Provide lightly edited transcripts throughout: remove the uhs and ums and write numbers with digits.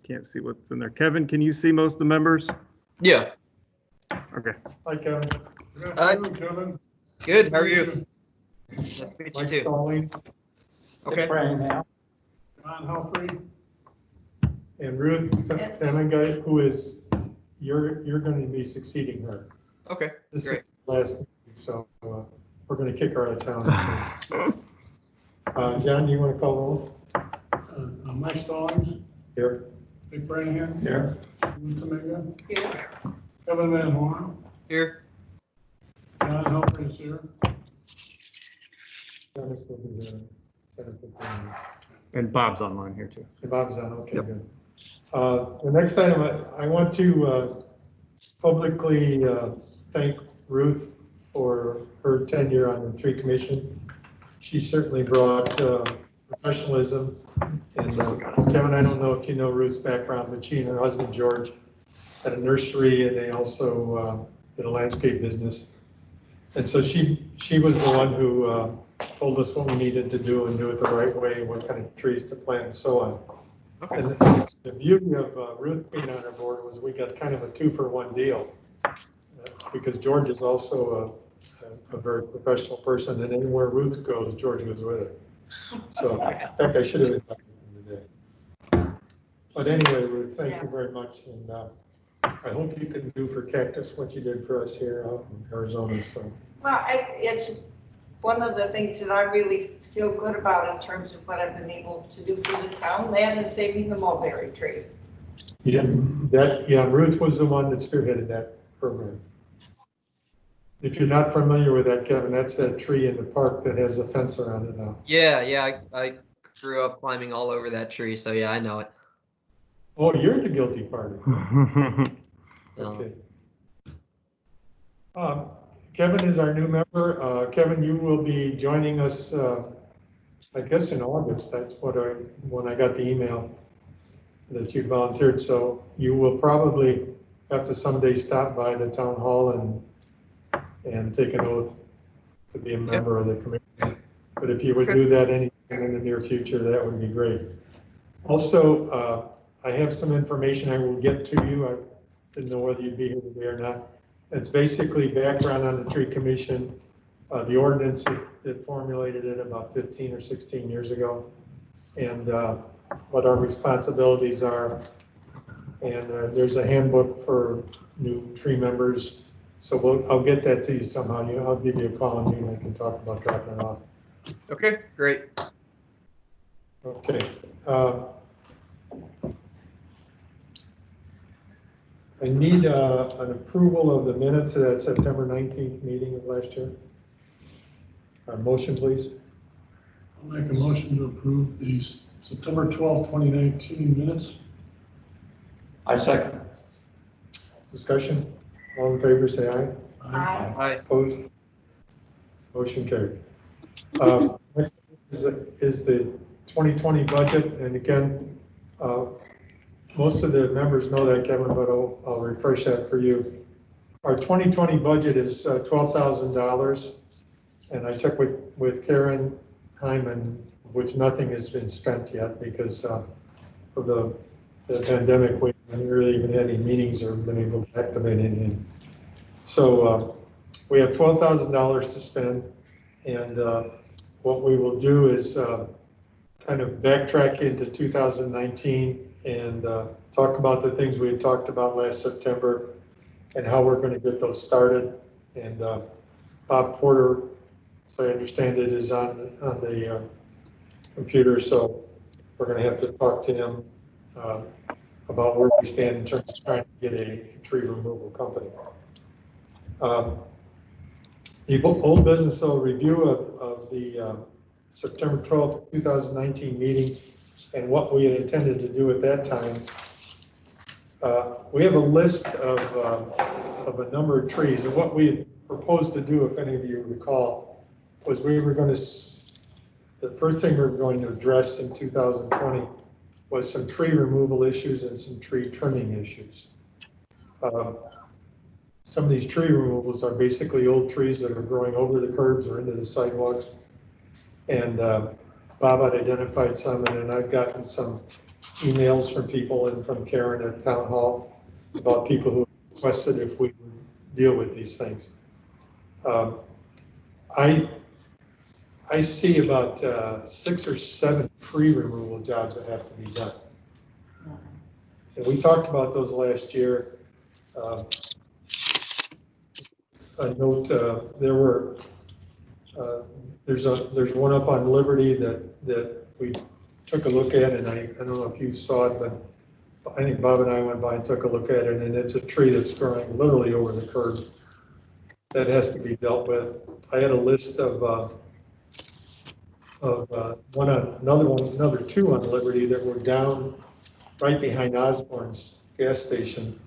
can't see what's in there. Kevin, can you see most of the members? Yeah. Okay. Hi, Kevin. Good Hi. afternoon, Kevin. Good. How are you? Nice to meet you Mike too. Stallings Okay. John Humphrey. and Ruth Femiga, who is, you're going to be succeeding her. Okay. This Great. is the last, so we're going to kick her out of town. John, you want to call roll? Mike Stallings, Here. Dick Branahan, Here. Ruth Femiga. Here. Kevin Van Horn, Here. John Humphrey is here. Dennis will be there. 10 or 15 minutes. And Bob's online here too. And Bob's on, okay, Yep. good. The next item, I want to publicly thank Ruth for her tenure on the tree commission. She certainly brought professionalism. And Kevin, I don't know if you know Ruth's background, but she and her husband George had a nursery, and they also did a landscape business. And so she was the one who told us what we needed to do and do it the right way, what kind of trees to plant and so on. Okay. And the beauty of Ruth being on our board was we got kind of a 2-for-1 deal. Because George is also a very professional person, and anywhere Ruth goes, George goes with her. So, in fact, I should have invited him today. But anyway, Ruth, thank you very much, and I hope you can do for Cactus what you did for us here out in Arizona. So, Well, it's one of the things that I really feel good about in terms of what I've been able to do for the town, that and saving the mulberry tree. yeah, Ruth was the one that spearheaded that program. If you're not familiar with that, Kevin, that's that tree in the park that has a fence around it now. Yeah. I grew up climbing all over that tree, so yeah, I know it. Oh, you're the guilty party. Okay. Kevin is our new member. Kevin, you will be joining us, I guess in August. That's when I got the email that you volunteered. So you will probably have to someday stop by the town hall and take an oath to be a member of the committee. But if you would do that anytime in the near future, that would be great. Also, I have some information I will get to you. I didn't know whether you'd be here today or not. It's basically background on the tree commission, the ordinance that formulated it about 15 or 16 years ago, and what our responsibilities are. And there's a handbook for new tree members. So I'll get that to you somehow. I'll give you a call and I can talk about dropping it off. Okay, great. Okay. I need an approval of the minutes of that September 19th meeting of last year. A motion, please. I'll make a motion to approve the September 12th, 2019 minutes. I second. Discussion. All in favor, say aye. Hi. Opposed? Motion carried. Next is the 2020 budget, and again, most of the members know that, Kevin, but I'll refresh that for you. Our 2020 budget is $12,000, and I checked with Karen Hyman, which nothing has been spent yet because of the pandemic. We haven't really even had any meetings or been able to activate anything. So we have $12,000 to spend, and what we will do is kind of backtrack into 2019 and talk about the things we had talked about last September and how we're going to get those started. And Bob Porter, so I understand it, is on the computer, so we're going to have to talk to him about where we stand in terms of trying to get a tree removal company. The old business review of the September 12th, 2019 meeting and what we had intended to do at that time. We have a list of a number of trees, and what we had proposed to do, if any of you recall, was we were going to, the first thing we were going to address in 2020 was some tree removal issues and some tree trimming issues. Some of these tree removals are basically old trees that are growing over the curbs or into the sidewalks. And Bob had identified some, and then I've gotten some emails from people and from Karen at Town Hall about people who requested if we would deal with these things. I see about 6 or 7 tree removal jobs that have to be done. And we talked about those last year. A note, there's one up on Liberty that we took a look at, and I don't know if you saw it, but I think Bob and I went by and took a look at it, and it's a tree that's growing literally over the curb that has to be dealt with. I had a list of another 2 on Liberty that were down right behind Osborne's gas station,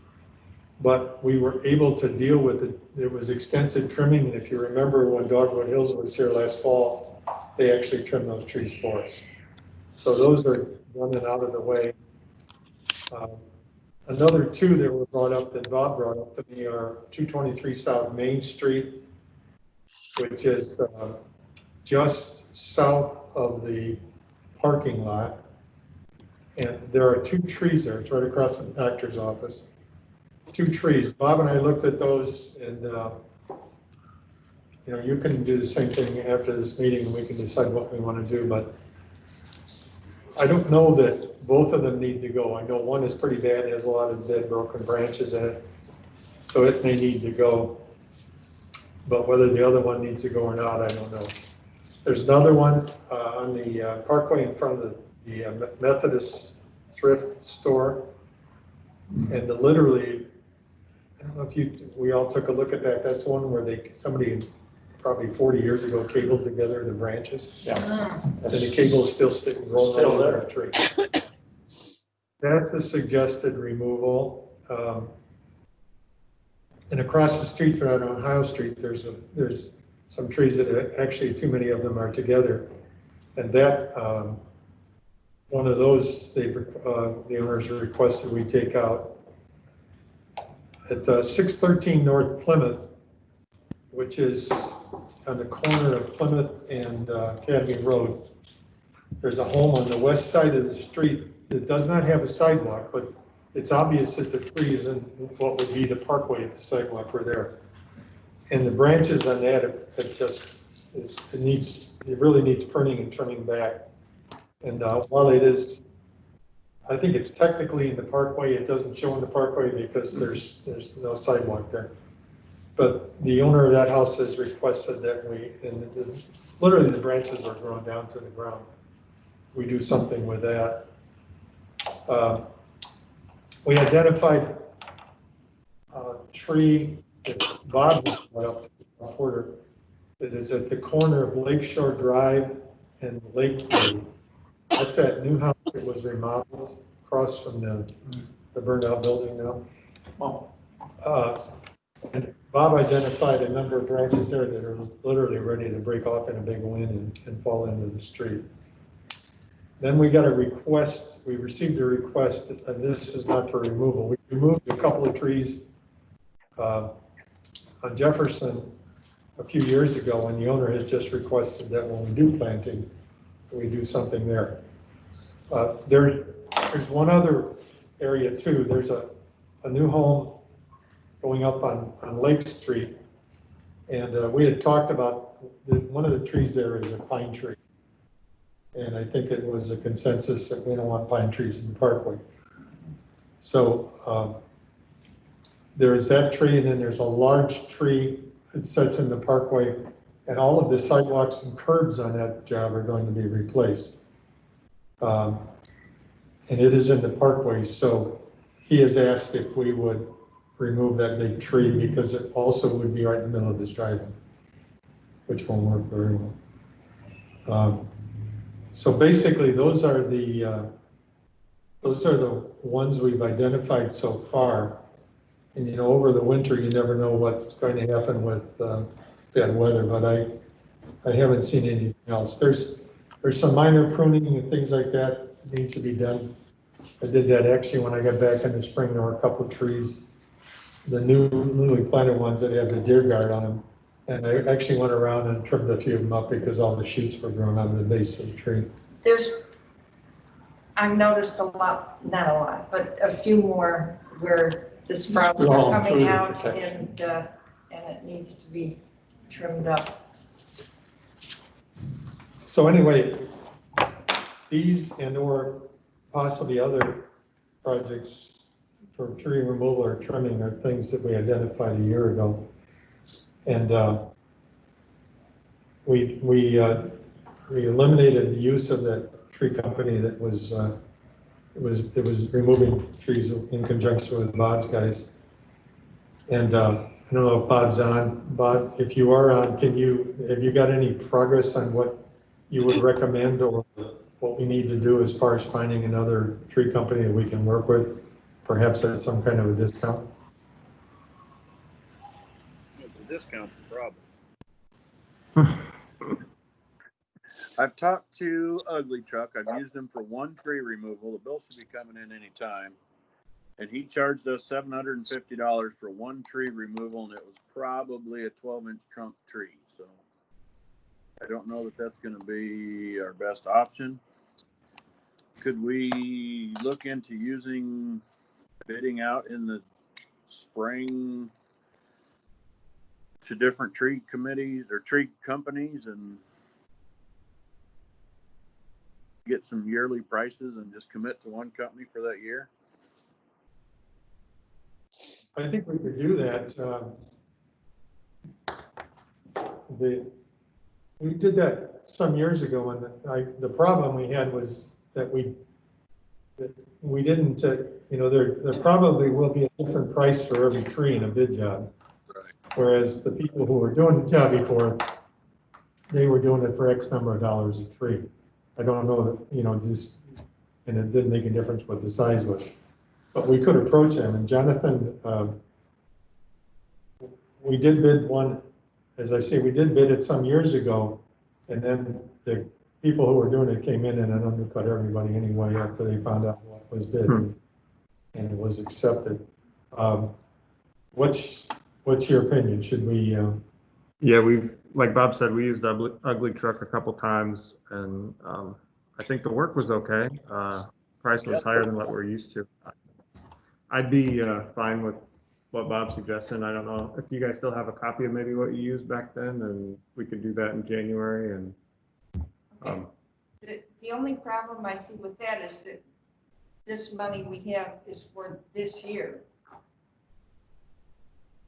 but we were able to deal with it. There was extensive trimming, and if you remember when Dogwood Hills was here last fall, they actually trimmed those trees for us. So those are done and out of the way. Another 2 that were brought up, that Bob brought up to me, are 223 South Main Street, which is just south of the parking lot. And there are 2 trees there. It's right across from the doctor's office. 2 trees. Bob and I looked at those, and you can do the same thing after this meeting, and we can decide what we want to do. But I don't know that both of them need to go. I know one is pretty bad, has a lot of dead, broken branches in it, so it may need to go. But whether the other one needs to go or not, I don't know. There's another one on the parkway in front of the Methodist thrift store, and literally, I don't know if we all took a look at that. That's one where somebody probably 40 years ago cabled together the branches. Yeah. And the cable is still sticking, rolling Still over there. the tree. That's a suggested removal. And across the street from that on Ohio Street, there's some trees that actually too many of them are together. And that, one of those, the owners requested we take out. At 613 North Plymouth, which is on the corner of Plymouth and Academy Road, there's a home on the west side of the street that does not have a sidewalk, but it's obvious that the tree is in what would be the parkway if the sidewalk were there. And the branches on that it really needs pruning and trimming back. And while it is, I think it's technically in the parkway, it doesn't show in the parkway because there's no sidewalk there. But the owner of that house has requested that literally the branches are growing down to the ground. We do something with that. We identified a tree that Bob brought up to the reporter that is at the corner of Lakeshore Drive and Lakeview. That's that new house that was remodeled across from the burned out building now. Oh, And Bob identified a number of branches there that are literally ready to break off in a big wind and fall into the street. Then we got a request, we received a request, and this is not for removal. We removed a couple of trees on Jefferson a few years ago, and the owner has just requested that when we do planting, we do something there. There's one other area too. There's a new home going up on Lake Street, and we had talked about one of the trees there is a pine tree. And I think it was a consensus that we don't want pine trees in the parkway. So there's that tree, and then there's a large tree that sits in the parkway, and all of the sidewalks and curbs on that job are going to be replaced. And it is in the parkway, so he has asked if we would remove that big tree because it also would be right in the middle of his driveway, which won't work very well. So basically, those are the ones we've identified so far. And over the winter, you never know what's going to happen with bad weather. But I haven't seen anything else. There's some minor pruning and things like that needs to be done. I did that actually when I got back in the spring. There were a couple of trees, the newly planted ones that had the deer guard on them. And I actually went around and trimmed a few of them up because all the shoots were growing out of the base of the tree. I've noticed a lot, not a lot, but a few more where the sprouts Well, are through coming the out protection. and it needs to be trimmed up. So anyway, these and or possibly other projects for tree removal or trimming are things that we identified a year ago. And we eliminated the use of that tree company that was removing trees in conjunction with Bob's guys. And I don't know if Bob's on. Bob, if you are on, have you got any progress on what you would recommend or what we need to do as far as finding another tree company that we can work with, perhaps at some kind of a discount? The discount's the problem. I've talked to Ugly Truck. I've used him for one tree removal. The bill should be coming in any time. And he charged us $750 for one tree removal, and it was probably a 12-inch trunk tree. So I don't know that that's going to be our best option. Could we look into using bidding out in the spring to different tree committees or tree companies and get some yearly prices and just commit to one company for that year? I think we could do that. We did that some years ago, and the problem we had was that we didn't, there probably will be a different price for every tree in a bid job. Right. Whereas the people who were doing the job before, they were doing it for X number of dollars a tree. I don't know, and it didn't make a difference what the size was. But we could approach them, and Jonathan, we did bid one, as I say, we did bid it some years ago, and then the people who were doing it came in and it undercut everybody anyway after they found out what was bid, and it was accepted. What's your opinion? Should we? Yeah, like Bob said, we used Ugly Truck a couple times, and I think the work was okay. Price was higher than what we're used to. I'd be fine with what Bob's suggesting. I don't know if you guys still have a copy of maybe what you used back then, and we could do that in January. And The only problem I see with that is that this money we have is for this year.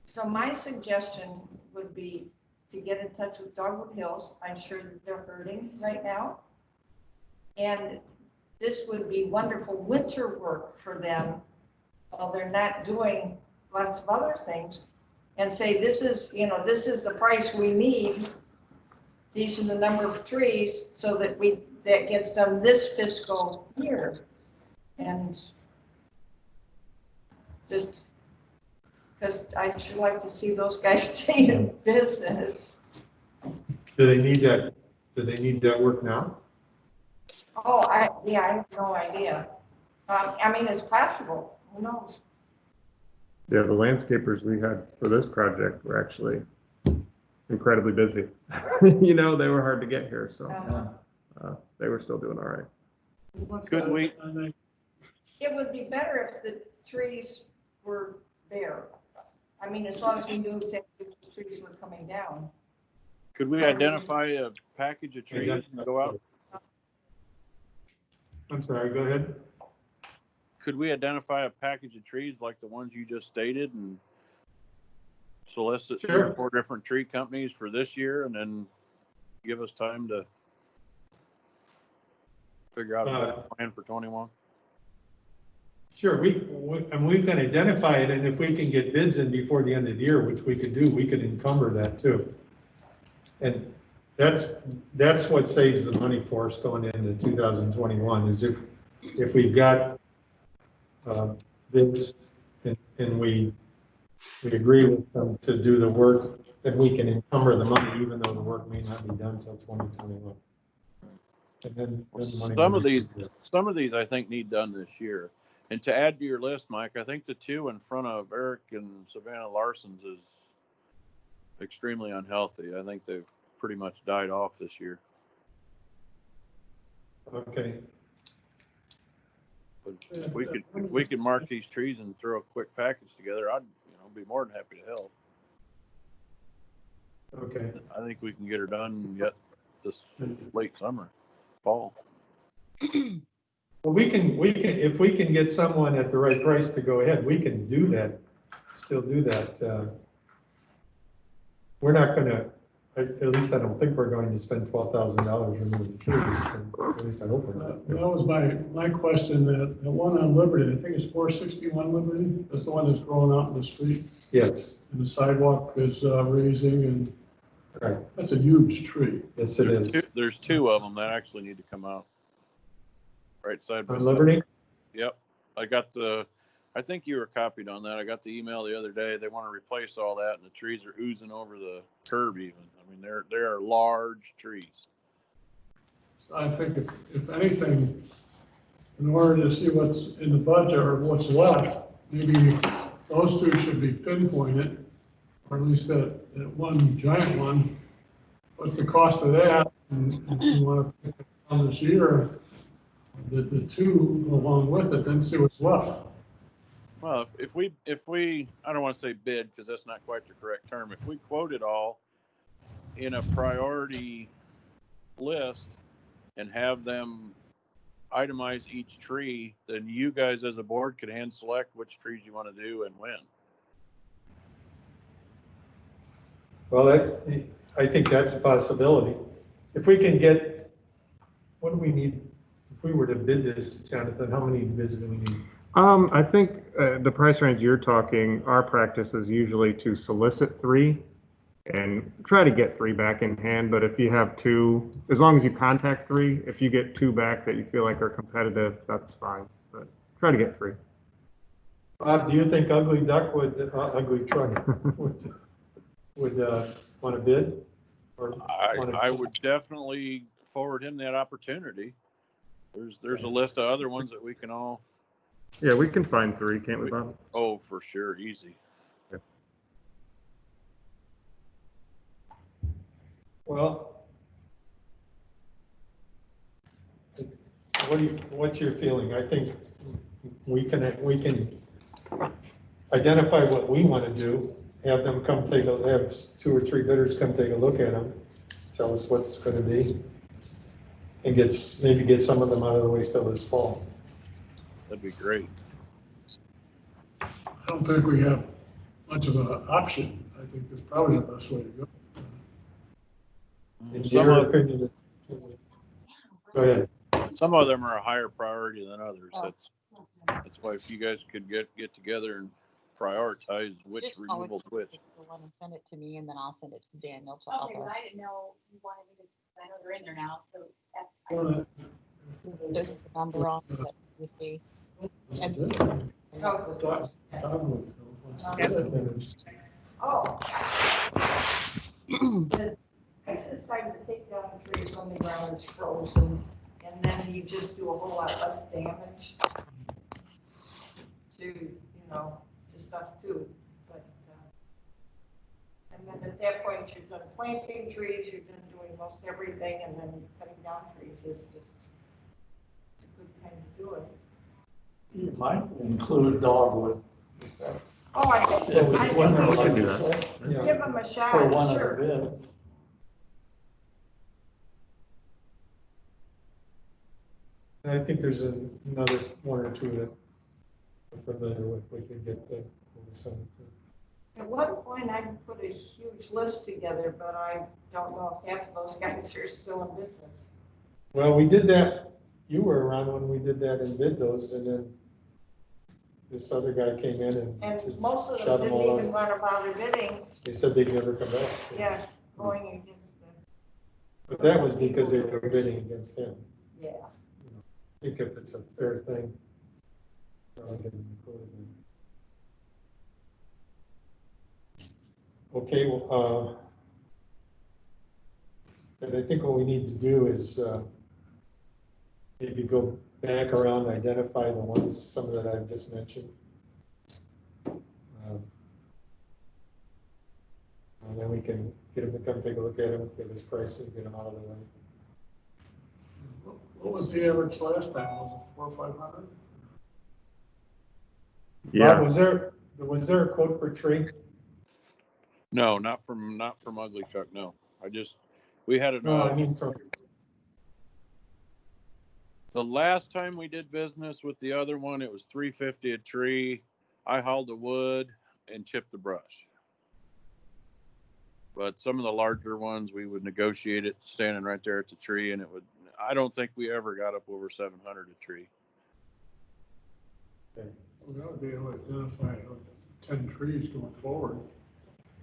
So my suggestion would be to get in touch with Dogwood Hills. I'm sure that they're hurting right now. And this would be wonderful winter work for them while they're not doing lots of other things, and say, this is the price we need. These are the number of trees, so that that gets done this fiscal year. And just because I'd sure like to see those guys stay in business. Do they need that? Do they need that work now? Oh, I have no idea. I mean, it's possible. Who knows? yeah, the landscapers we had for this project were actually incredibly busy. They were hard to get here, so they were still doing all right. Could we? It would be better if the trees were bare. I mean, as long as we knew exactly which trees were coming down. Could we identify a package of trees and go out? I'm sorry, go ahead. Could we identify a package of trees like the ones you just stated and solicit 3 or 4 different tree companies for this year, and then give us time to figure out a better plan for 21? Sure, we can identify it, and if we can get bids in before the end of the year, which we could do, we could encumber that too. And that's what saves the money for us going into 2021, is if we've got bids and we agree with them to do the work, then we can encumber the money, even though the work may not be done until 2021. And then the money Some of these I think need done this year. And to add to your list, Mike, I think the 2 in front of Eric and Savannah Larson's is extremely unhealthy. I think they've pretty much died off this year. Okay. If we could mark these trees and throw a quick package together, I'd, be more than happy to help. Okay. I think we can get her done yet this late summer, fall. Well, we can, if we can get someone at the right price to go ahead, we can do that, still do that. We're not gonna, at least I don't think we're going to spend $12,000 removing trees, at least I hope we're not. That was my question, that the one on Liberty, I think it's 461 Liberty, that's the one that's growing out in the street, Yes, and the sidewalk is raising, and right, that's a huge tree. yes, it is. There's two of them that actually need to come out. Right side by On side. Liberty? Yep. I think you were copied on that. I got the email the other day. They want to replace all that, and the trees are oozing over the curb even. I mean, they are large trees. I think if anything, in order to see what's in the budget or what's left, maybe those two should be pinpointed, or at least that one giant one. What's the cost of that? And if you want to pick it on this year, the two along with it, then see what's left. Well, if we, I don't want to say bid because that's not quite the correct term. If we quote it all in a priority list and have them itemize each tree, then you guys as a board could hand select which trees you want to do and when. Well, I think that's a possibility. If we can get, what do we need? If we were to bid this, Jonathan, how many bids do we need? I think the price range you're talking, our practice is usually to solicit 3 and try to get 3 back in hand. But if you have 2, as long as you contact 3, if you get 2 back that you feel like are competitive, that's fine. But try to get 3. Bob, do you think Ugly Duck Ugly Truck would want to bid? Or I would definitely forward him that opportunity. There's a list of other ones that we can all. Yeah, we can find 3, can't we, Bob? Oh, for sure, easy. Well, what's your feeling? I think we can identify what we want to do, have them come have 2 or 3 bidders come take a look at them, tell us what's going to be, and maybe get some of them out of the way still this fall. That'd be great. I don't think we have much of an option. I think it's probably the best way to go. In your opinion, go ahead. Some of them are a higher priority than others. That's why if you guys could get together and prioritize which removals which. Take the one and send it to me, and then I'll send it to Daniel to Okay, authorize. but I didn't know you wanted me to, I know they're in there now, so that's. There's the number on it that you see. Oh. The nicest side to take down trees when the ground is frozen, and then you just do a whole lot less damage to, to stuff too. But, and then at that point, you're done planting trees, you're done doing most everything, and then cutting down trees is just a good time to do it. You might include dogwood. Oh, I think, If I it's winter, think we like should you say, give them a shot, for one sure. of the bid. I think there's another 1 or 2 that we're familiar with. We could get the some. At one point, I put a huge list together, but I don't know if half of those guys are still in business. Well, we did that. You were around when we did that and did those, and then this other guy came in and And most of shut them them all didn't even up. want to bother bidding, They said they'd never come back. yeah, going against them. But that was because they were bidding against him. Yeah. I think if it's a fair thing, probably can include them. Okay, well, but I think what we need to do is maybe go back around, identify the ones, some that I've just mentioned. And then we can get them to come take a look at them, give us prices, get them out of the way. What was the average last time? Was it 400 or 500? Bob, Yeah, was there a quote per tree? No, not from Ugly Truck. No, we had it. No, I mean from, The last time we did business with the other one, it was $350 a tree. I hauled the wood and chipped the brush. But some of the larger ones, we would negotiate it standing right there at the tree, and I don't think we ever got up over 700 a tree. We ought to be able to identify 10 trees going forward.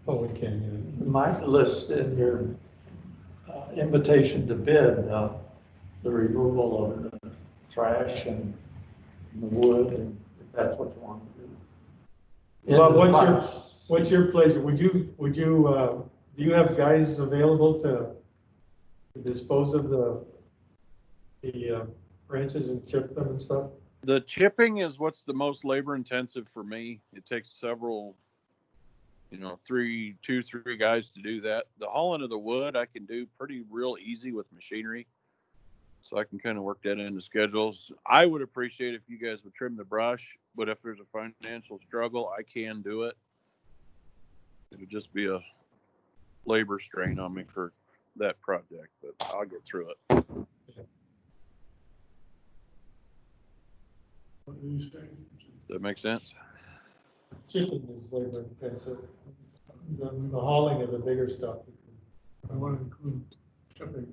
oh, we can, You might list in your invitation to bid, the removal of the trash and the wood, and if that's what you want to do. Well, In the price. what's your pleasure? Would you, do you have guys available to dispose of the branches and chip them and stuff? The chipping is what's the most labor intensive for me. It takes several, two, three guys to do that. The hauling of the wood I can do pretty real easy with machinery. So I can kind of work that into schedules. I would appreciate if you guys would trim the brush, but if there's a financial struggle, I can do it. It would just be a labor strain on me for that project, but I'll get through it. What do you say? Does that make sense? Chipping is labor intensive. The hauling of the bigger stuff, I want to include chipping.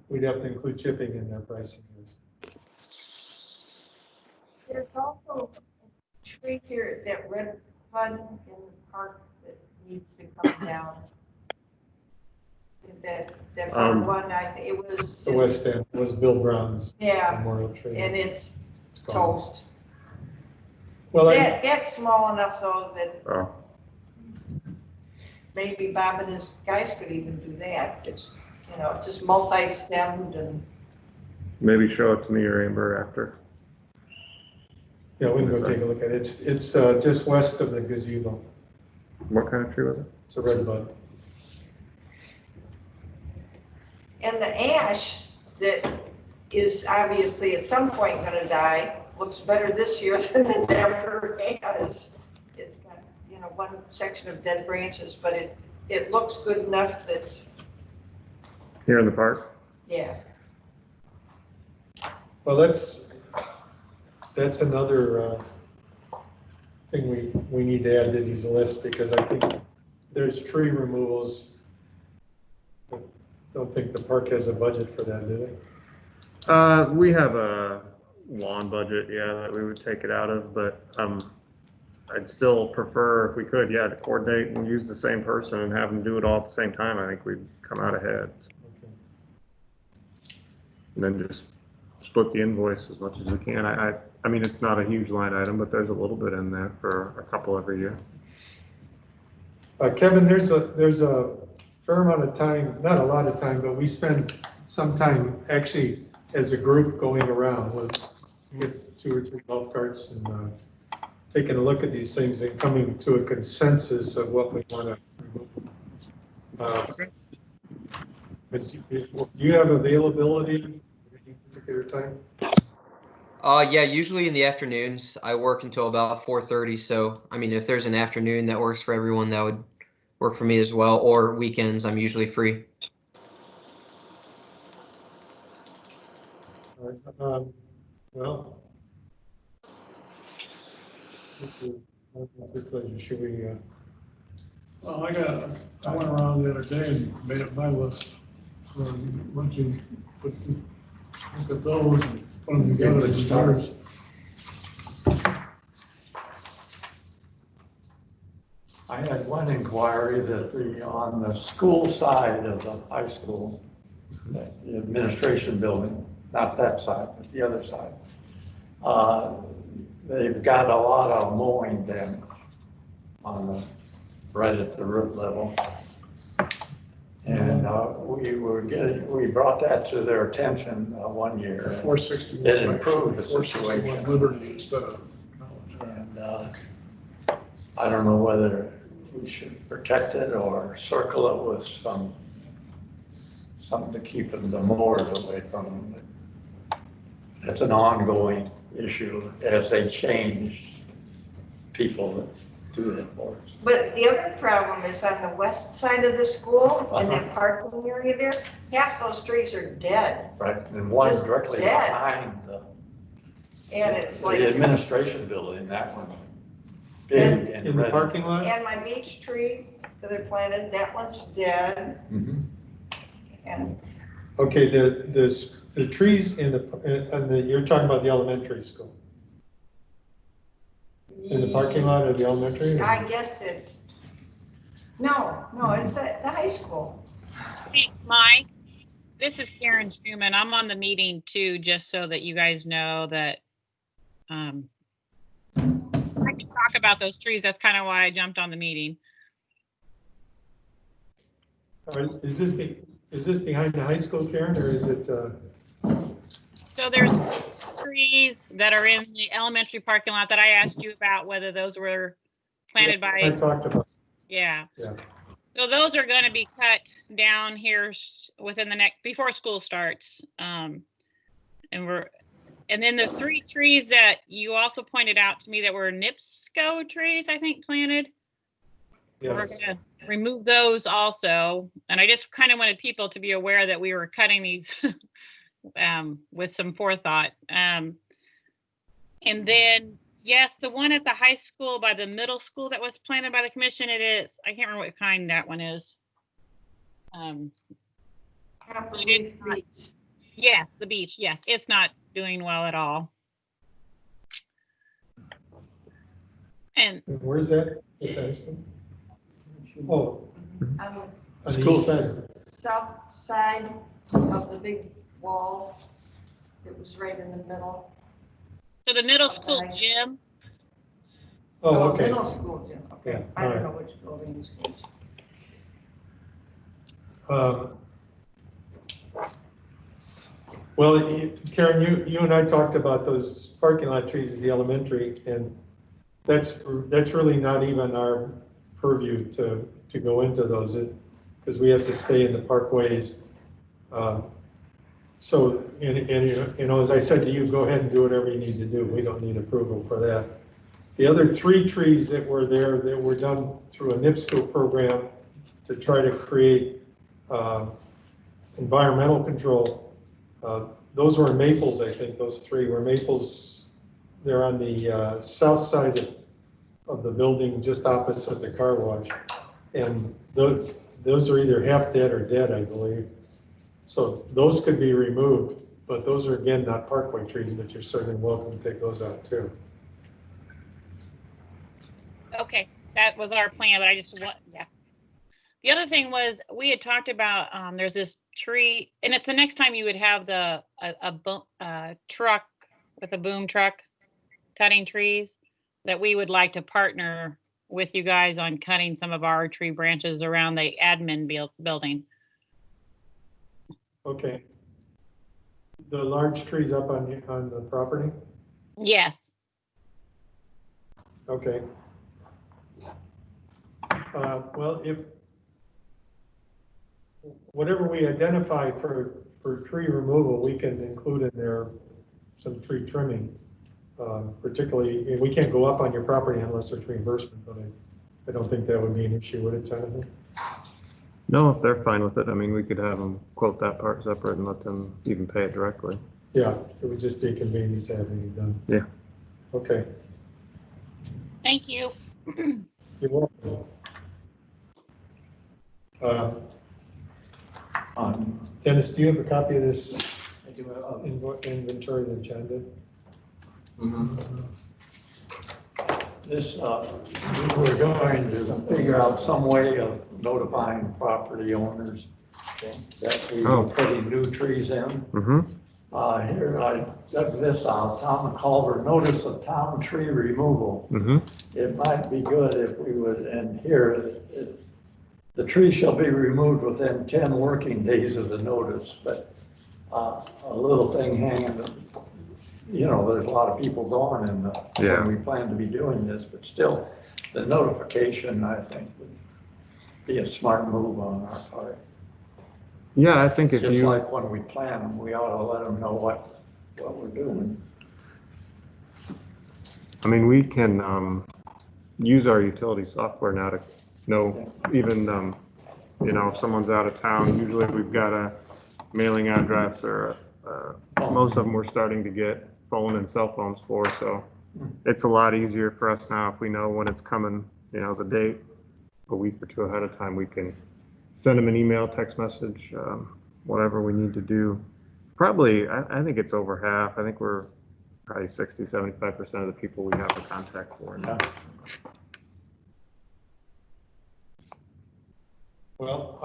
we'd have to include chipping in their pricing. There's also a tree here, that red bud in the park that needs to come down. That one, it was. The West End was Bill Brown's Yeah, memorial tree. and it's gone. toast. Well, That's small enough though that oh, maybe Bob and his guys could even do that. It's just multi-stemmed and. maybe show it to me or Amber after. yeah, we can go take a look at it. It's just west of the gazebo. What kind of tree was it? It's a red bud. And the ash that is obviously at some point going to die looks better this year than it ever has. It's got, one section of dead branches, but it looks good enough that, Here in the park? yeah. Well, that's another thing we need to add to these lists, because I think there's tree removals. I don't think the park has a budget for that, do they? We have a lawn budget, yeah, that we would take it out of, but I'd still prefer if we could, to coordinate and use the same person and have them do it all at the same time. I think we'd come out ahead. Okay. And then just split the invoice as much as we can. I mean, it's not a huge line item, but there's a little bit in there for a couple every year. Kevin, there's a fair amount of time, not a lot of time, but we spend some time actually as a group going around with 2 or 3 golf carts and taking a look at these things and coming to a consensus of what we want to remove. Do you have availability at any particular time? Yeah, usually in the afternoons. I work until about 4:30. So, I mean, if there's an afternoon that works for everyone, that would work for me as well. Or weekends, I'm usually free. Well, what's your pleasure? Should we? Well, I went around the other day and made up my list. So once you look at those and put them together, Good it's start. yours. I had one inquiry that on the school side of the high school, the administration building, not that side, but the other side, they've got a lot of mowing damage right at the root level. And we brought that to their attention one year. 461. It improved the 461 situation. Liberty instead of College. And I don't know whether we should protect it or circle it with something to keep the mowers away from them. It's an ongoing issue as they change people that do that for us. But the other problem is on the west side of the school, in that parking area there, half those trees are dead. Right, and one Just directly dead. behind And it's like, the administration building, that one. Big and In the red. parking lot? and my beech tree that I planted, that one's dead. Mhm. And Okay, the trees you're talking about the elementary school? In the parking lot of the elementary? I guess it's, no, it's at the high school. Hey, Mike, this is Karen Schumann. I'm on the meeting too, just so that you guys know that I can talk about those trees. That's kind of why I jumped on the meeting. Is this behind the high school, Karen, or is it, So there's trees that are in the elementary parking lot that I asked you about, whether those were planted I by, talked about, yeah. yeah. So those are going to be cut down here within the next, before school starts. And then the 3 trees that you also pointed out to me that were NIPSCO trees, I think, planted. We're Yes. going to remove those also. And I just kind of wanted people to be aware that we were cutting these with some forethought. And then, yes, the one at the high school by the middle school that was planted by the commission, it is, I can't remember what kind that one is. It's not, yes, the beach, yes, it's not doing well at all. And Where's that? At the high school? Oh, On on the School. east side. the south side of the big wall, it was right in the middle. so the middle Okay. school gym, Oh, okay. Middle school gym, okay. Yeah, I don't all know which building is which. Well, Karen, you and I talked about those parking lot trees at the elementary, and that's really not even our purview to go into those, because we have to stay in the parkways. So, and as I said to you, go ahead and do whatever you need to do. We don't need approval for that. The other 3 trees that were there, that were done through a NIPSCO program to try to create environmental control. Those were maples, I think, those 3 were maples. They're on the south side of the building, just opposite the car wash. And those are either half dead or dead, I believe. So those could be removed, but those are, again, not parkway trees, but you're certainly welcome to take those out too. okay, that was our plan, but I just want, yeah. The other thing was, we had talked about, there's this tree, and it's the next time you would have a truck with a boom truck cutting trees, that we would like to partner with you guys on cutting some of our tree branches around the admin building. Okay. The large trees up on the property? Yes. Okay. Well, if whatever we identify for tree removal, we can include in there some tree trimming. Particularly, and we can't go up on your property unless there's reimbursement, but I don't think that would be an issue, would it, Jonathan? No, if they're fine with it, I mean, we could have them quote that part separate and let them even pay it directly. Yeah, it would just be convenience having it done. Yeah. Okay. Thank you. You're welcome. Dennis, do you have a copy of this inventory that John did? This, we're going to figure out some way of notifying property owners that we are putting new trees in. Mm-hmm. Here, I dug this out, Town of Culver, notice of town tree removal. Mm-hmm. It might be good if we would, and here, the tree shall be removed within 10 working days of the notice, but a little thing hanging, you know, there's a lot of people going and when we plan to be doing this, but still, the notification, I think, would be a smart move on our part. Yeah, I think if Just you, like when we plan them, we ought to let them know what we're doing. I mean, we can use our utility software now to know even, you know, if someone's out of town, usually we've got a mailing address or most of them we're starting to get phone and cell phones for, so it's a lot easier for us now if we know when it's coming, you know, the date, a week or two ahead of time, we can send them an email, text message, whatever we need to do. Probably, I think it's over half. I think we're probably 60, 75% of the people we have a contact for now. Well,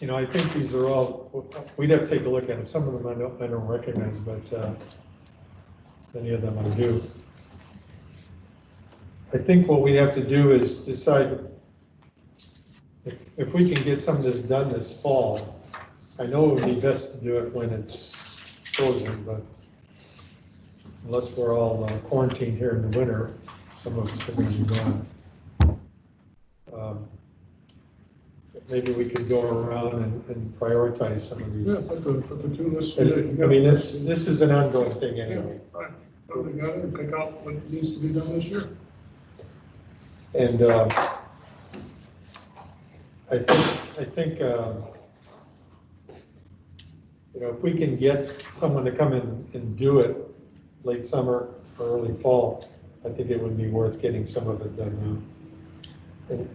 you know, I think these are all, we'd have to take a look at them. Some of them I don't recognize, but many of them I do. I think what we have to do is decide if we can get some of this done this fall. I know it would be best to do it when it's frozen, but unless we're all quarantined here in the winter, some of us are going to be gone. Maybe we could go around and prioritize some of these. Yeah, put the two lists. I mean, this is an ongoing thing anyway. Right, put them together and pick out what needs to be done this year. And I think you know, if we can get someone to come in and do it late summer or early fall, I think it would be worth getting some of it done now.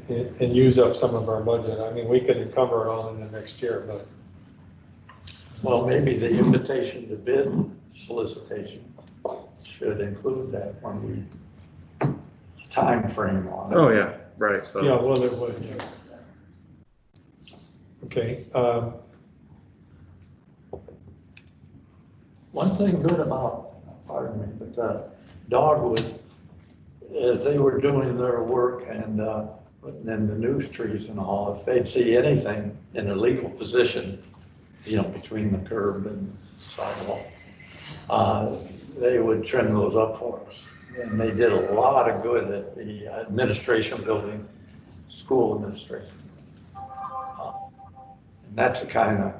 And use up some of our budget. I mean, we could encumber it all in the next year, but. Well, maybe the invitation to bid solicitation should include that when we, time frame on it. Oh, yeah, right, so. Yeah, well, it would, yes. Okay. One thing good about, pardon me, but Dogwood, as they were doing their work and putting in the news trees and all, if they'd see anything in a legal position, you know, between the curb and sidewalk, they would trim those up for us. And they did a lot of good at the administration building, school administration. And that's the kind of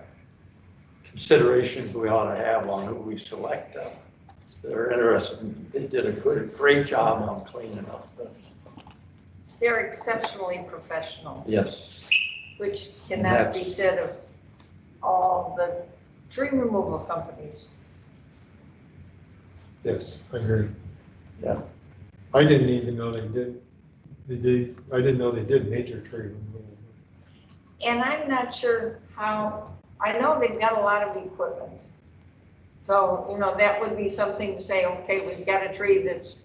considerations we ought to have on who we select. They're interested. They did a great job on cleaning up. They're exceptionally professional, Yes. which cannot be said of all the tree removal companies. Yes, I agree. Yeah. I didn't even know they did. I didn't know they did major tree removal. And I'm not sure how, I know they've got a lot of equipment. So, you know, that would be something to say, okay, we've got a tree that's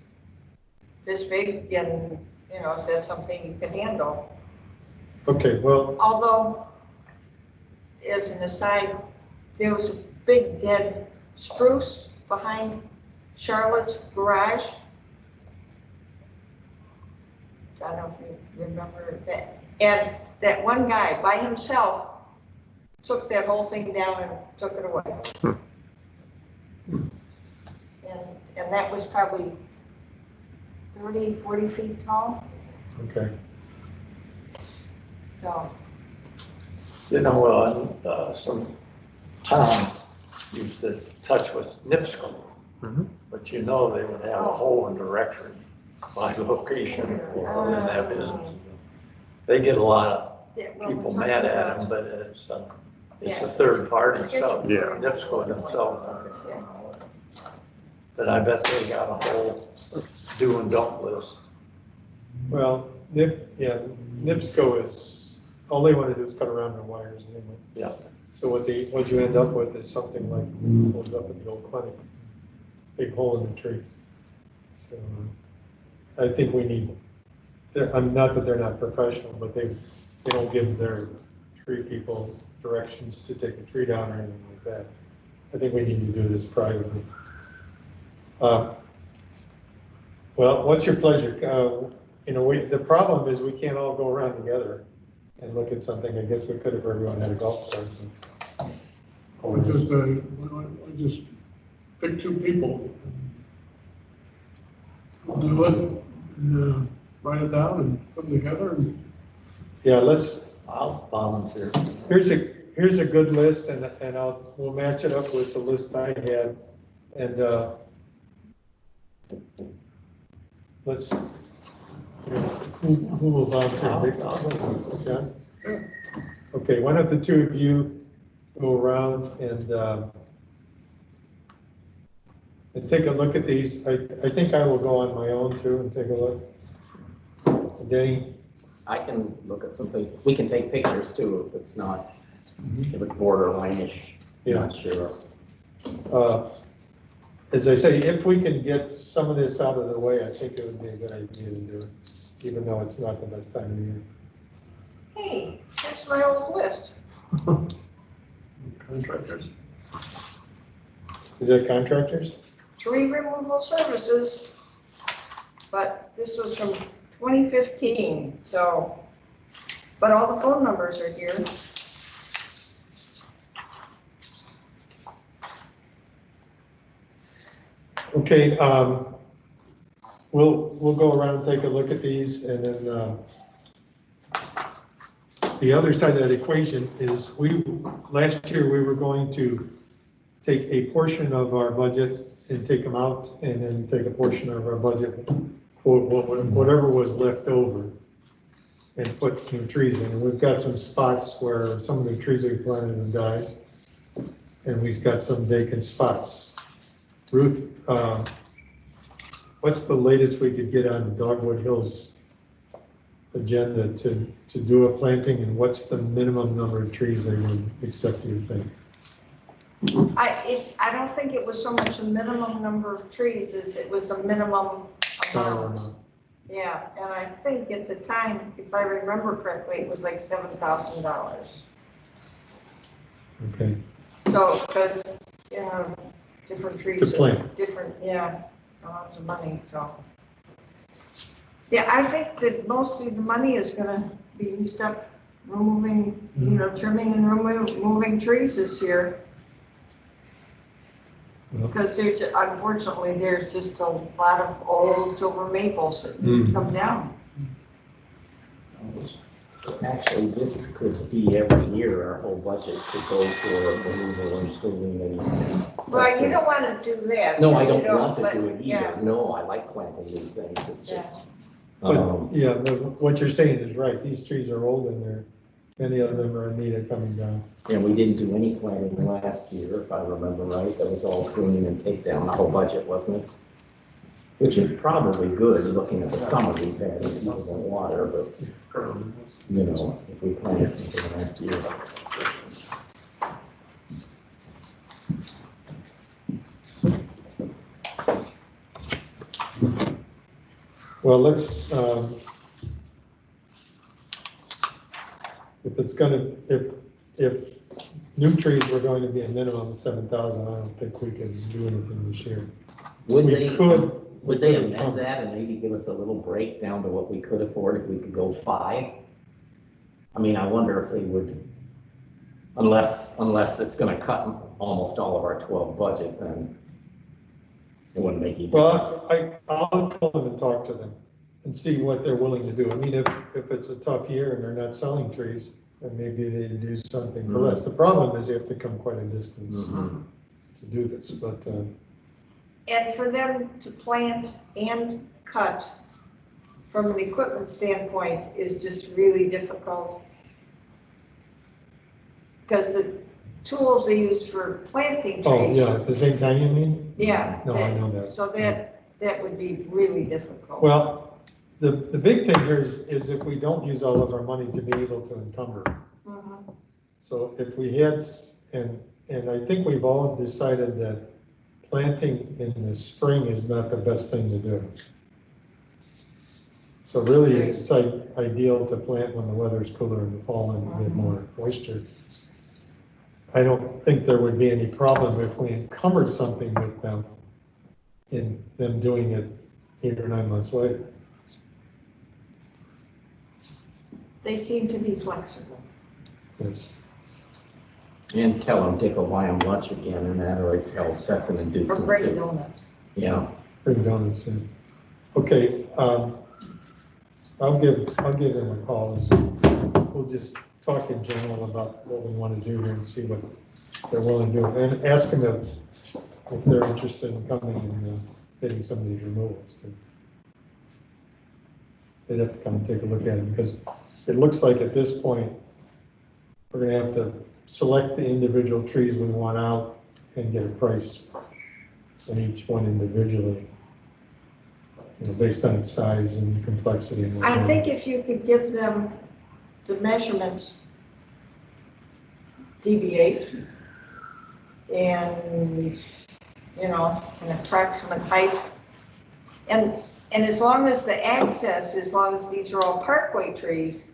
this big and, you know, is that something you can handle? Okay, well, Although, as an aside, there was a big dead spruce behind Charlotte's garage. I don't know if you remember that. And that one guy by himself took that whole thing down and took it away. And that was probably 30, 40 feet tall. okay. So, You know, some town used to touch with NIPSCO, but you know they would have a whole directory by location in that business. They get a lot of people mad at them, but it's a third party, so Yeah. NIPSCO themselves. But I bet they got a whole do and don't list. Well, NIPSCO is, all they want to do is cut around the wires anyway. Yeah. So what you end up with is something like what was up at the old clinic, big hole in the tree. So I think we need, I'm not that they're not professional, but they don't give their tree people directions to take a tree down or anything like that. I think we need to do this privately. Well, what's your pleasure? You know, the problem is we can't all go around together and look at something. I guess we could if everyone had a golf cart. I just pick two people. We'll do it, and write it down and put them together. And Yeah, I'll volunteer. here's a good list, and we'll match it up with the list I had, and let's, who will volunteer? John? Okay, why don't the two of you go around and take a look at these. I think I will go on my own too and take a look. Denny? I can look at something, we can take pictures too if it's not, if it's borderline-ish, Yeah. not sure. As I say, if we can get some of this out of the way, I think it would be a good idea to do it, even though it's not the best time of year. Hey, that's my old list. Contractors. Is that contractors? Tree removal services, but this was from 2015, so, but all the phone numbers are here. Okay, we'll go around and take a look at these, and then the other side of that equation is last year we were going to take a portion of our budget and take them out, and then take a portion of our budget, whatever was left over, and put new trees in. And we've got some spots where some of the trees we planted have died, and we've got some vacant spots. Ruth, what's the latest we could get on Dogwood Hills agenda to do a planting, and what's the minimum number of trees they would accept, do you think? I don't think it was so much a minimum number of trees as it was a minimum amount. Yeah, and I think at the time, if I remember correctly, it was like $7,000. Okay. So, because, you know, different trees To are plant. different, yeah, lots of money, so. Yeah, I think that most of the money is gonna be used up removing, you know, trimming and removing trees this year. Because there's, unfortunately, there's just a lot of old silver maples that need to come down. Actually, this could be every year, our whole budget could go for removal and pruning and. Well, you don't want to do that. No, I because don't you want to but- do it yeah. either. No, I like planting new things. It's just. But, yeah, but what you're saying is right. These trees are old, and many of them are in need of coming down. And we didn't do any planting last year, if I remember right. That was all pruning and takedown, the whole budget, wasn't it? Which is probably good, looking at the summer we've had, it's not the water, but, you know, if we planted something last year. Well, let's, if it's gonna, if new trees were going to be a minimum of 7,000, I don't think we can do anything this year. Would We they, could. would they amend that and maybe give us a little breakdown to what we could afford if we could go 5? I mean, I wonder if they would, unless it's gonna cut almost all of our 12 budget, then it wouldn't make any difference. Well, I'll call them and talk to them and see what they're willing to do. I mean, if it's a tough year and they're not selling trees, then maybe they do something for less. The problem is they have to come quite a distance to do this, but. And for them to plant and cut from an equipment standpoint is just really difficult. Because the tools they use for planting trees. Oh, yeah, at the same time, you mean? Yeah. No, I know that. So that would be really difficult. Well, the big thing here is if we don't use all of our money to be able to encumber. Mhm. So if we had, and I think we've all decided that planting in the spring is not the best thing to do. So really, it's ideal to plant when the weather's cooler in the fall and you get more moisture. I don't think there would be any problem if we encumbered something with them in them doing it 8 or 9 months later. They seem to be flexible. Yes. And tell them to go buy them lunch again, and that always helps. That's an Or inducement. break too. donuts. Yeah. Bring donuts in. Okay, I'll give them a call, and we'll just talk in general about what we want to do here and see what they're willing to do, and ask them if they're interested in coming and getting some of these removals too. they'd have to come and take a look at it, because it looks like at this point, we're gonna have to select the individual trees we want out and get a price on each one individually, you know, based on its size and complexity and whatnot. I think if you could give them the measurements, DBH, and, you know, an approximate height, and as long as the access, as long as these are all parkway trees,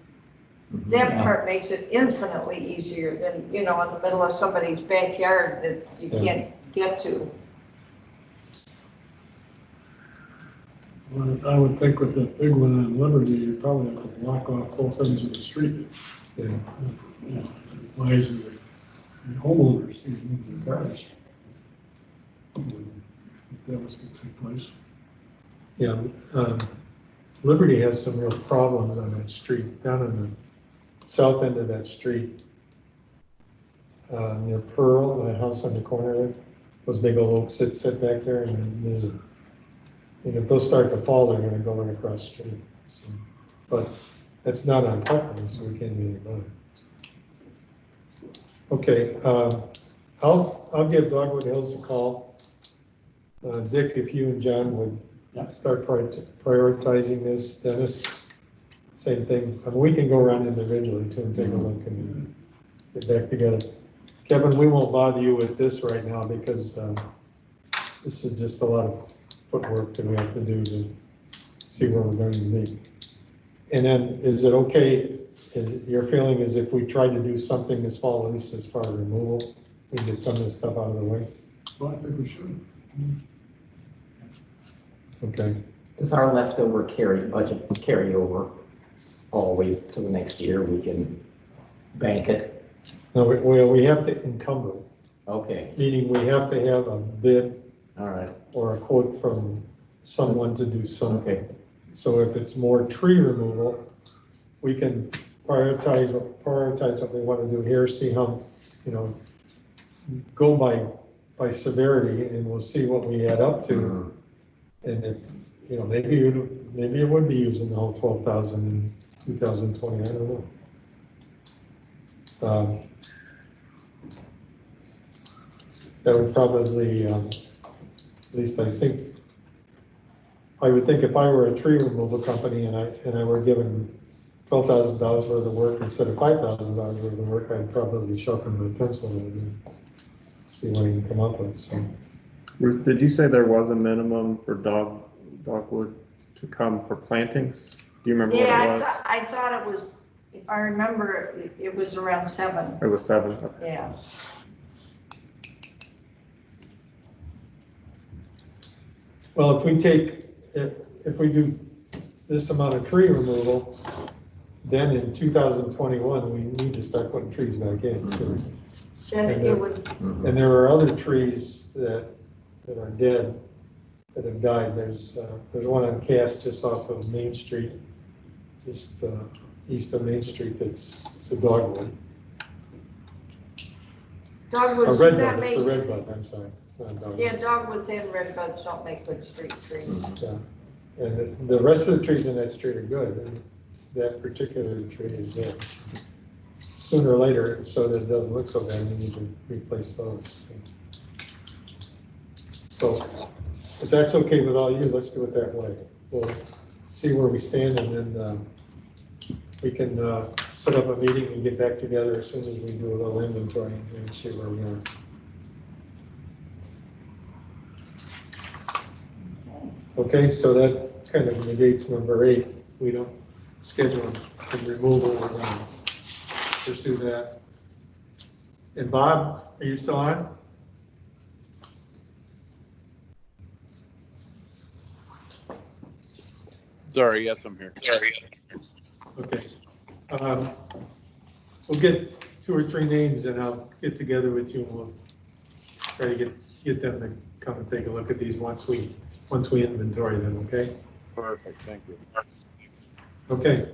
that Yeah. part makes it infinitely easier than, you know, in the middle of somebody's backyard that you can't get to. Well, I would think with the big one on Liberty, you probably have to block off both ends of the street. Yeah. You know, wise the homeowners to move their cars. If that was to take place. Yeah, Liberty has some real problems on that street, down on the south end of that street. Near Pearl, that house on the corner there, those big old oaks that sit back there, and there's a, and if those start to fall, they're gonna go right across the street. So, but that's not on property, so we can't do anything about it. Okay, I'll give Dogwood Hills a call. Dick, if you and John would start prioritizing this. Dennis, same thing. I mean, we can go around individually too and take a look and get back together. Kevin, we won't bother you with this right now because this is just a lot of footwork that we have to do to see where we're going to be. And then, is it okay, your feeling is if we tried to do something this fall, at least as far as removal, we can get some of this stuff out of the way? Well, I think we should. Okay. Does our leftover budget carry over always to the next year? We can bank it? No, we have to encumber, Okay, meaning we have to have a bid all right, or a quote from someone to do something. okay. So if it's more tree removal, we can prioritize what we want to do here, see how, you know, go by severity, and we'll see what we add up to. And if, you know, maybe it would be using the whole 12,000 in 2020, I don't know. That would probably, at least I would think if I were a tree removal company and I were given $12,000 worth of work instead of $5,000 worth of work, I'd probably sharpen my pencil and see what I can come up with, so. Ruth, did you say there was a minimum for dogwood to come for plantings? Do you remember what it was? Yeah, I thought it was, if I remember, it was around 7. It was 7. Okay. Yeah. Well, if we do this amount of tree removal, then in 2021, we need to start putting trees back in. Then And it would, And there are other trees that are dead, that have died. There's one on Cass just off of Main Street, just east of Main Street, it's a dogwood. A dogwoods do not redbud, make, it's a redbud, I'm sorry. It's not a dogwood. yeah, dogwoods and redbuds don't make good street trees. Yeah. And the rest of the trees in that street are good, and that particular tree is dead. Sooner or later, so that it doesn't look so bad, we need to replace those. So, if that's okay with all you, let's do it that way. We'll see where we stand, and then we can set up a meeting and get back together as soon as we do a little inventory and see where we are. Okay, so that kind of negates number 8. We don't schedule the removal, we're going to pursue that. And Bob, are you still on? Sorry, yes, I'm here. Okay. We'll get 2 or 3 names and I'll get together with you and we'll try to get them to come and take a look at these once we inventory them, okay? Perfect, thank you. Okay.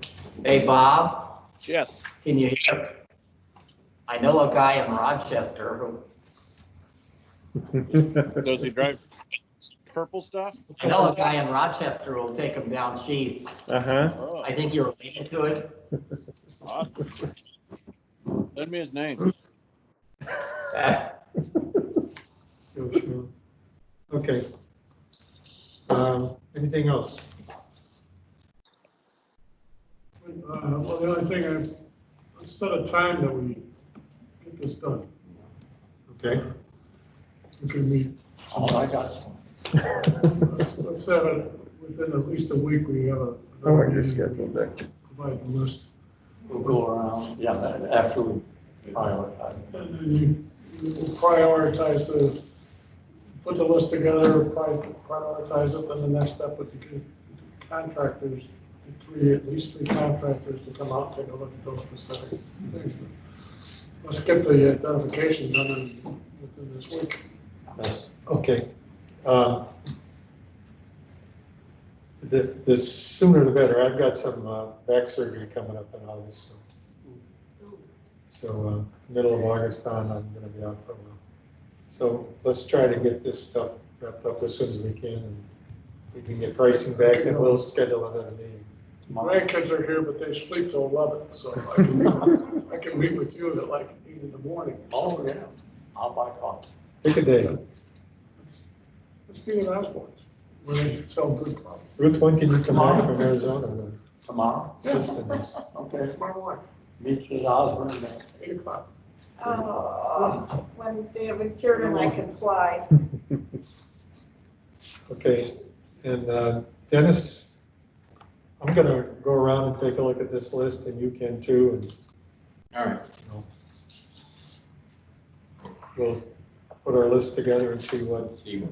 Hey, Bob, Yes, can you hear? I know a guy in Rochester who, does he drive? purple stuff? I know a guy in Rochester will take them down sheet. Oh, I think you're related to it. awesome. Send me his name. Okay. Anything else? Well, the only thing, let's set a time that we get this done. Okay. We can meet, Oh, I got some. let's have it within at least a week, we have a. I like your schedule, Dick. Provide the list. We'll go around, yeah, after we prioritize. And then you will prioritize put the list together, prioritize it, then the next step would be to get contractors, at least three contractors to come out and take a look at those specific things. Let's get the identification done within this week. Okay. The sooner the better. I've got some back surgery coming up in August. So middle of August on, I'm going to be out for a while. So let's try to get this stuff wrapped up as soon as we can, and we can get pricing back, and we'll schedule another meeting. My kids are here, but they sleep till 11, so I can meet with you at like 8 in the morning. Oh, yeah, I'll buy coffee. Pick a day. Let's meet at Osborne's, where they sell good coffee. Ruth, when can you come back from Arizona? The Tomorrow? system is. Okay, Tomorrow morning, meet you at Osborne then. 8 o'clock. When they have a cure and I can fly. Okay, and Dennis, I'm gonna go around and take a look at this list, and you can too, and All right. we'll put our list together and see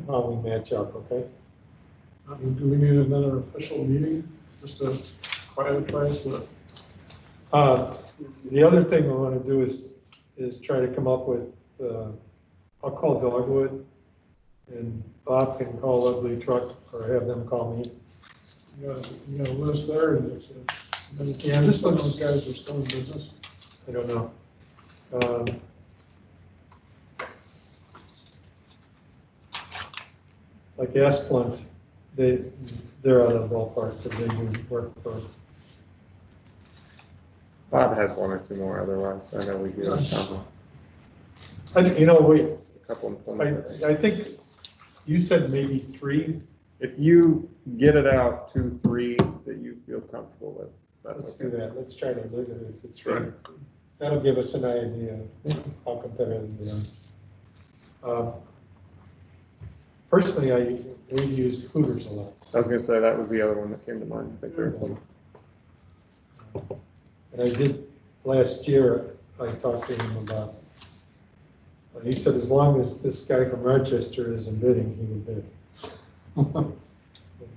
how we match up, okay? Do we need another official meeting, just to prioritize the? The other thing we want to do is try to come up with, I'll call Dogwood, and Bob can call Ugly Truck, or have them call me. You got a list there, and Yeah, this looks- those guys are still in business. I don't know. Like Asplund, they're out of the ballpark, because they do work for. Bob has one or two more otherwise. I know we do have some, You know, wait, a couple of I think you said maybe 3. If you get it out 2, 3 that you feel comfortable with. Let's do that. Let's try to limit it to 3. Sure. That'll give us an idea of how competitive we are. Personally, we use Hooters a lot. I was gonna say, that was the other one that came to mind. I think there was one. And I did, last year, I talked to him about, he said as long as this guy from Rochester isn't bidding, he would bid.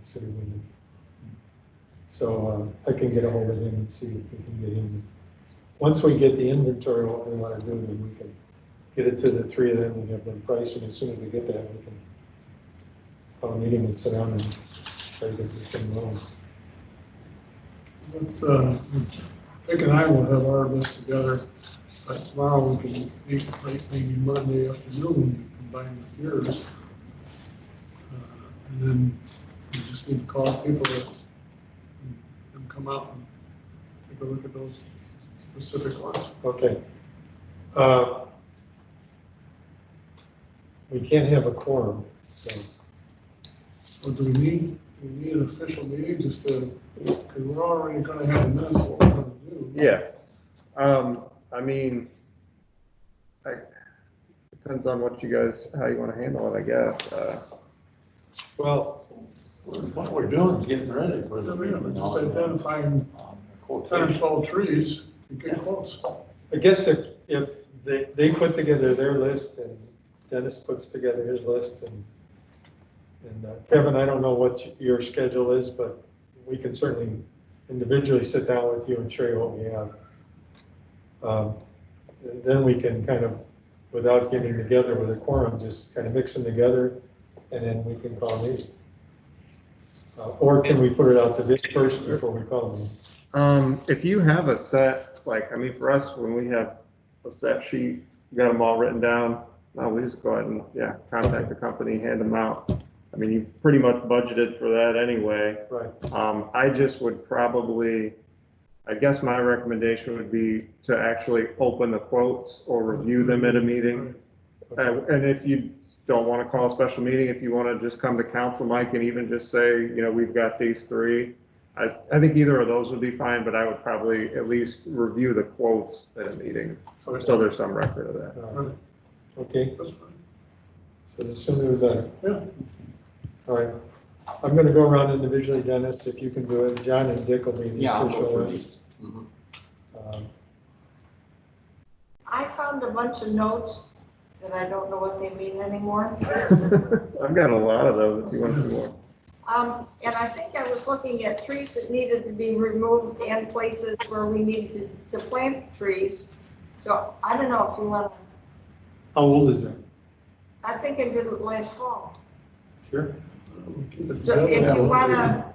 City Wind. So I can get a hold of him and see if we can get him. Once we get the inventory of what we want to do, then we can get it to the 3 of them and have them price, and as soon as we get that, we can have a meeting and sit down and try to get this thing rolling. Let's, Dick and I will have our list together, but tomorrow we can meet, like maybe Monday afternoon, combine with yours. And then we just need to call people and come out and take a look at those specific ones. Okay. We can't have a quorum, so. So do we need an official meeting just to, because we're already gonna have a minutes of what we're gonna do. Yeah. I mean, depends on what you guys, how you want to handle it, I guess. Well, What we're doing is getting ready for the. Just identifying 10 or 12 trees to get quotes. I guess if they put together their list and Dennis puts together his list and Kevin, I don't know what your schedule is, but we can certainly individually sit down with you and show you what we have. Then we can kind of, without getting together with a quorum, just kind of mix them together, and then we can call these. Or can we put it out to bid first before we call them? If you have a set, like, I mean, for us, when we have a set sheet, we got them all written down, now we just go ahead and, contact the company, hand them out. I mean, you pretty much budgeted for that anyway. Right. I just would probably, I guess my recommendation would be to actually open the quotes or review them at a meeting. And if you don't want to call a special meeting, if you want to just come to council, Mike, and even just say, you know, we've got these three. I think either of those would be fine, but I would probably at least review the quotes at a meeting, so there's some record of that. Okay, That's fine. so the sooner the better. Yeah. All right, I'm gonna go around individually, Dennis, if you can do it. John and Dick will be the Yeah, I'll go official through ones. these. Mhm. I found a bunch of notes that I don't know what they mean anymore. I've got a lot of those if you want some more. And I think I was looking at trees that needed to be removed and places where we needed to plant trees. So I don't know if you want to, How old is that? I think I did it last fall. Sure. So if you want to,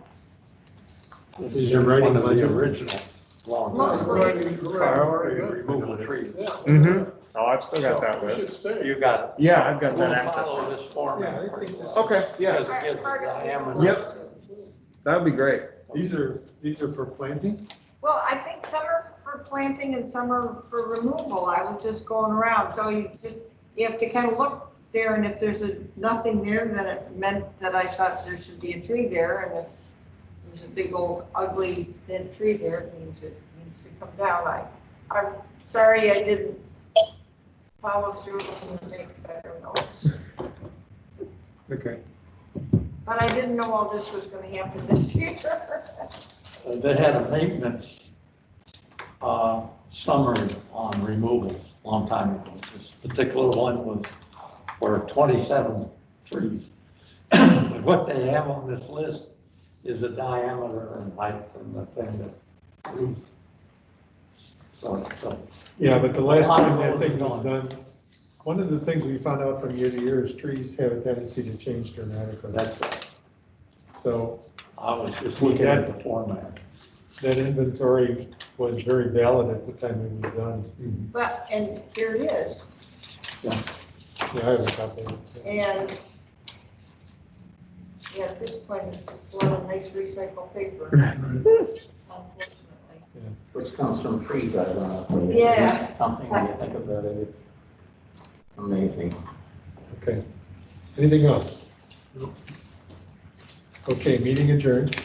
This Is your writing one of the budget? original long. Mostly. Priority removal trees. Mm-hmm. Oh, I've still got that Should list. stay. You got it. Yeah, I've got We'll that access. follow this format. Yeah, I think this is- Okay, yeah, Because it gives the diameter. Yep. that would be great. These are for planting? Well, I think some are for planting and some are for removal. I was just going around. So you have to kind of look there, and if there's nothing there, then it meant that I thought there should be a tree there. And if there's a big old ugly dead tree there, it means to come down. I'm sorry I didn't follow through and make better notes. Okay. But I didn't know all this was going to happen this year. They had a maintenance summary on removal a long time ago. This particular one was for 27 trees. But what they have on this list is the diameter and height from the thing that roof. So. Yeah, but the last time that thing was done, one of the things we found out from year to year is trees have a tendency to change dramatically. That's right. So I was just looking at the format. that inventory was very valid at the time it was done. Well, and here it is. Yeah, I have a copy of it. And yeah, at this point, it's just a lot of nice recycled paper, unfortunately. Which comes from trees, ironically. Yeah. Isn't that something when you think about it, it's amazing. Okay. Anything else? Okay, meeting adjourned.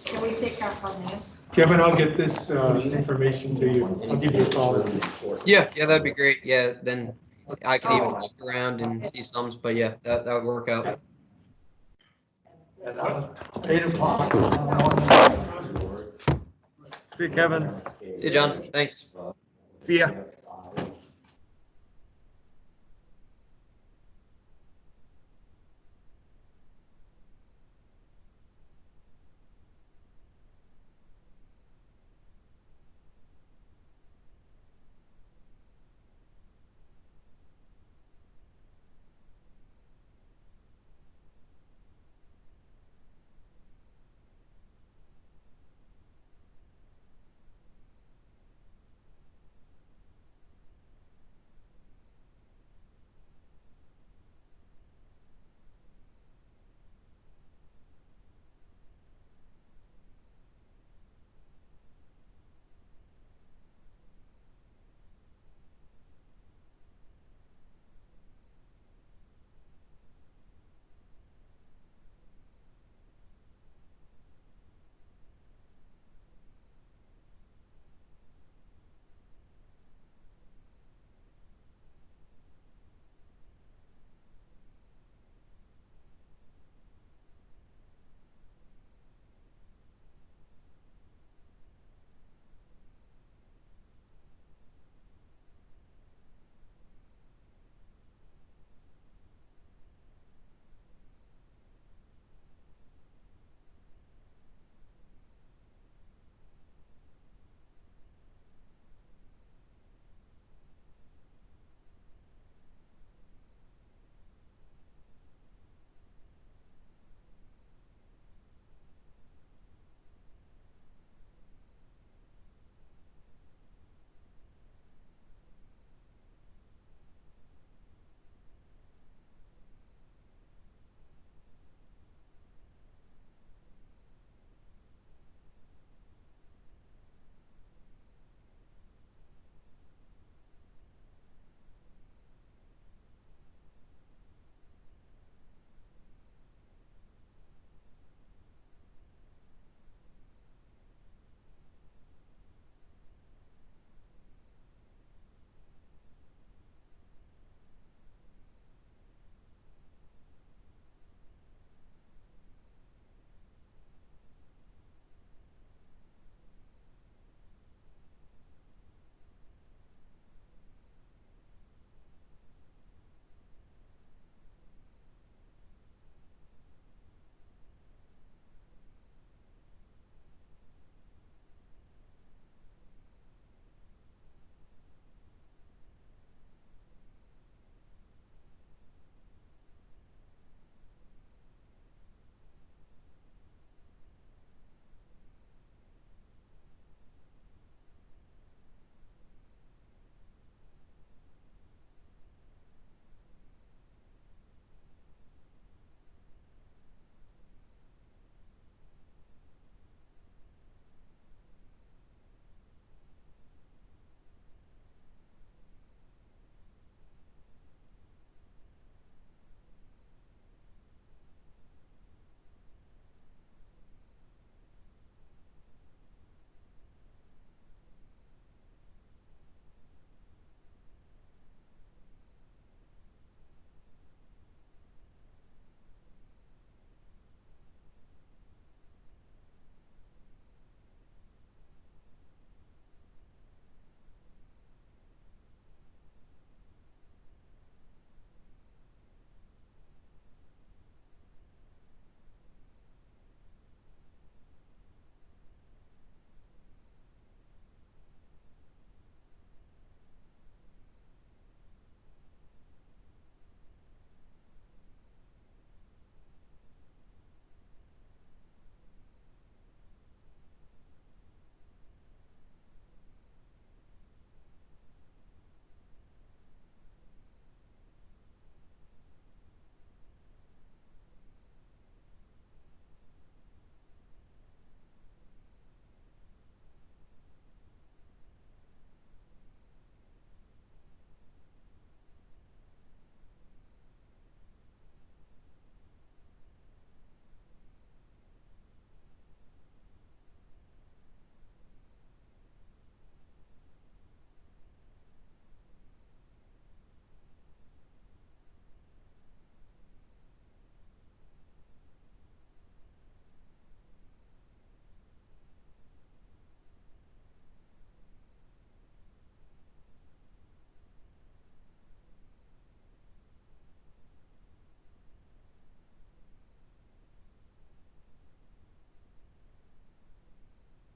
Can we take up on this? Kevin, I'll get this information to you. I'll give you a call. Yeah, that'd be great. Yeah, then I could even look around and see some, but yeah, that would work out. At 8 o'clock. See you, Kevin. See you, John. Thanks. See ya.